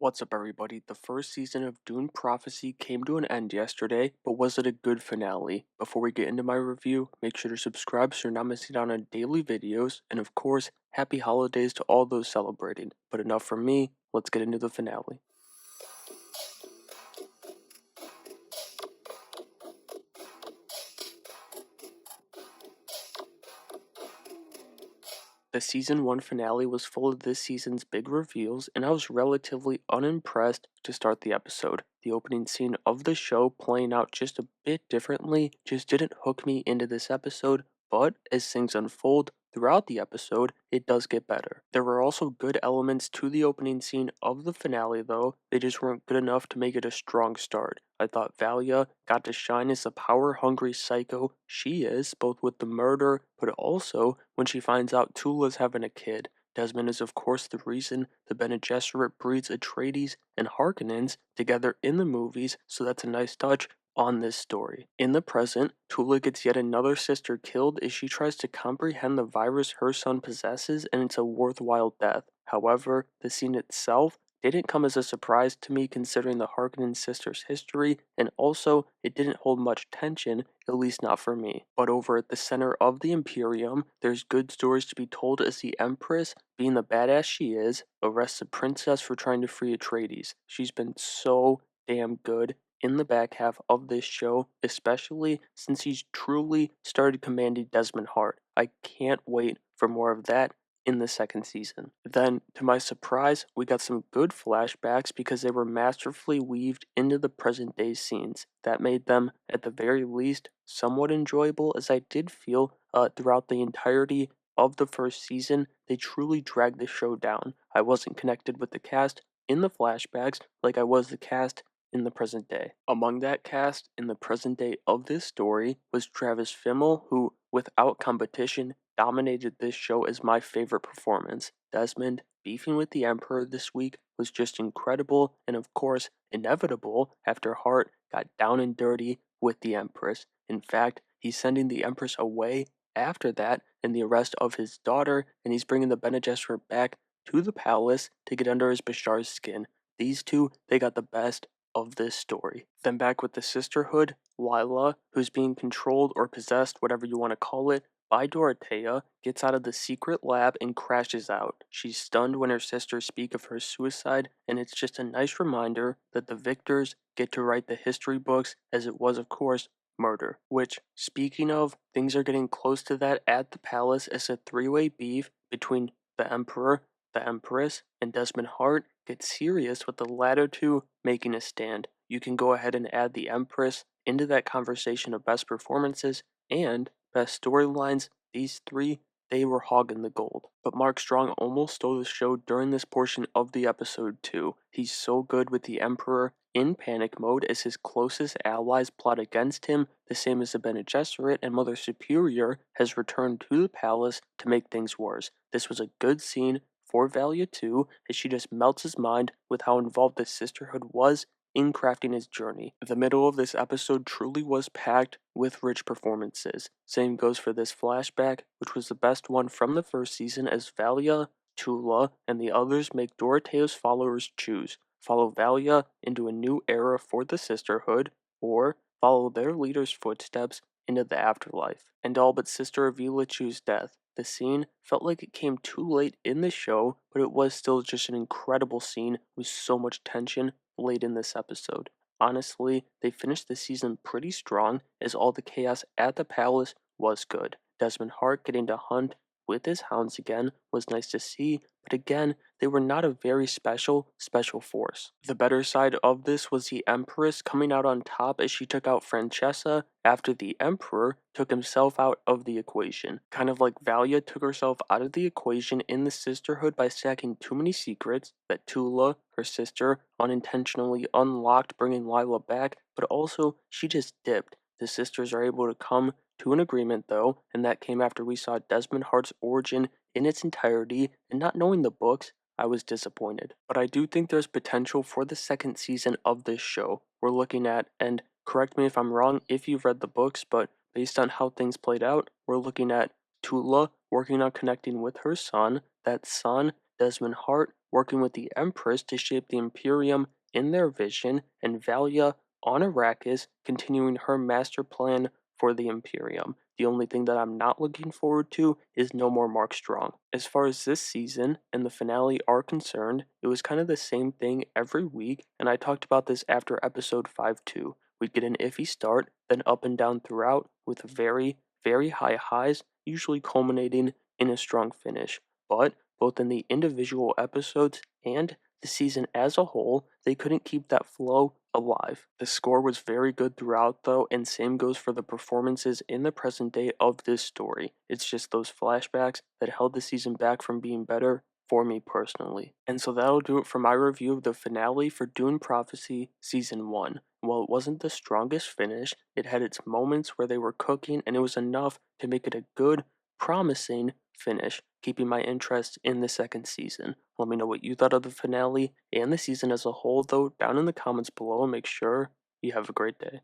What's up, everybody? The first season of Dune Prophecy came to an end yesterday, but was it a good finale? Before we get into my review, make sure to subscribe so you're not missing out on daily videos, and of course, happy holidays to all those celebrating. But enough from me, let's get into the finale. The season 1 finale was full of this season's big reveals, and I was relatively unimpressed to start the episode. The opening scene of the show playing out just a bit differently just didn't hook me into this episode, but as things unfold throughout the episode, it does get better. There were also good elements to the opening scene of the finale though, they just weren't good enough to make it a strong start. I thought Valia got to shine as the power-hungry psycho she is, both with the murder, but also when she finds out Tula's having a kid. Desmond is of course the reason the Bene Gesserit breeds Atreides and Harkonnens together in the movies, so that's a nice touch on this story. In the present, Tula gets yet another sister killed as she tries to comprehend the virus her son possesses, and it's a worthwhile death. However, the scene itself didn't come as a surprise to me considering the Harkonnen sisters' history, and also it didn't hold much tension, at least not for me. But over at the center of the Imperium, there's good stories to be told as the Empress, being the badass she is, arrests the princess for trying to free Atreides. She's been so damn good in the back half of this show, especially since he's truly started commanding Desmond Hart. I can't wait for more of that in the second season. Then, to my surprise, we got some good flashbacks because they were masterfully weaved into the present day scenes. That made them, at the very least, somewhat enjoyable, as I did feel throughout the entirety of the first season, they truly dragged the show down. I wasn't connected with the cast in the flashbacks like I was the cast in the present day. Among that cast in the present day of this story was Travis Fimmel, who, without competition, dominated this show as my favorite performance. Desmond beefing with the Emperor this week was just incredible, and of course, inevitable after Hart got down and dirty with the Empress. In fact, he's sending the Empress away after that and the arrest of his daughter, and he's bringing the Bene Gesserit back to the palace to get under his Bashar's skin. These two, they got the best of this story. Then back with the sisterhood, Lila, who's being controlled or possessed, whatever you want to call it, by Dorothea, gets out of the secret lab and crashes out. She's stunned when her sisters speak of her suicide, and it's just a nice reminder that the victors get to write the history books, as it was, of course, murder. Which, speaking of, things are getting close to that at the palace as a three-way beef between the Emperor, the Empress, and Desmond Hart gets serious with the latter two making a stand. You can go ahead and add the Empress into that conversation of best performances and best storylines. These three, they were hogging the gold. But Mark Strong almost stole the show during this portion of the episode too. He's so good with the Emperor in panic mode as his closest allies plot against him, the same as the Bene Gesserit, and Mother Superior has returned to the palace to make things worse. This was a good scene for Valia too, as she just melts his mind with how involved the sisterhood was in crafting his journey. The middle of this episode truly was packed with rich performances. Same goes for this flashback, which was the best one from the first season, as Valia, Tula, and the others make Dorothea's followers choose. Follow Valia into a new era for the sisterhood, or follow their leader's footsteps into the afterlife. And all but Sister Avila choose death. The scene felt like it came too late in the show, but it was still just an incredible scene with so much tension late in this episode. Honestly, they finished the season pretty strong, as all the chaos at the palace was good. Desmond Hart getting to hunt with his hounds again was nice to see, but again, they were not a very special force. The better side of this was the Empress coming out on top as she took out Francesca after the Emperor took himself out of the equation. Kind of like Valia took herself out of the equation in the sisterhood by stacking too many secrets that Tula, her sister, unintentionally unlocked, bringing Lila back, but also she just dipped. The sisters are able to come to an agreement though, and that came after we saw Desmond Hart's origin in its entirety, and not knowing the books, I was disappointed. But I do think there's potential for the second season of this show. We're looking at, and correct me if I'm wrong if you've read the books, but based on how things played out, we're looking at Tula working on connecting with her son, that son, Desmond Hart, working with the Empress to shape the Imperium in their vision, and Valia on Arrakis continuing her master plan for the Imperium. The only thing that I'm not looking forward to is no more Mark Strong. As far as this season and the finale are concerned, it was kind of the same thing every week, and I talked about this after episode 5 too. We'd get an iffy start, then up and down throughout, with very, very high highs, usually culminating in a strong finish. But both in the individual episodes and the season as a whole, they couldn't keep that flow alive. The score was very good throughout, though, and same goes for the performances in the present day of this story. It's just those flashbacks that held the season back from being better for me personally. And so that'll do it for my review of the finale for Dune Prophecy Season 1. While it wasn't the strongest finish, it had its moments where they were cooking, and it was enough to make it a good, promising finish, keeping my interest in the second season. Let me know what you thought of the finale and the season as a whole, though, down in the comments below, and make sure you have a great day.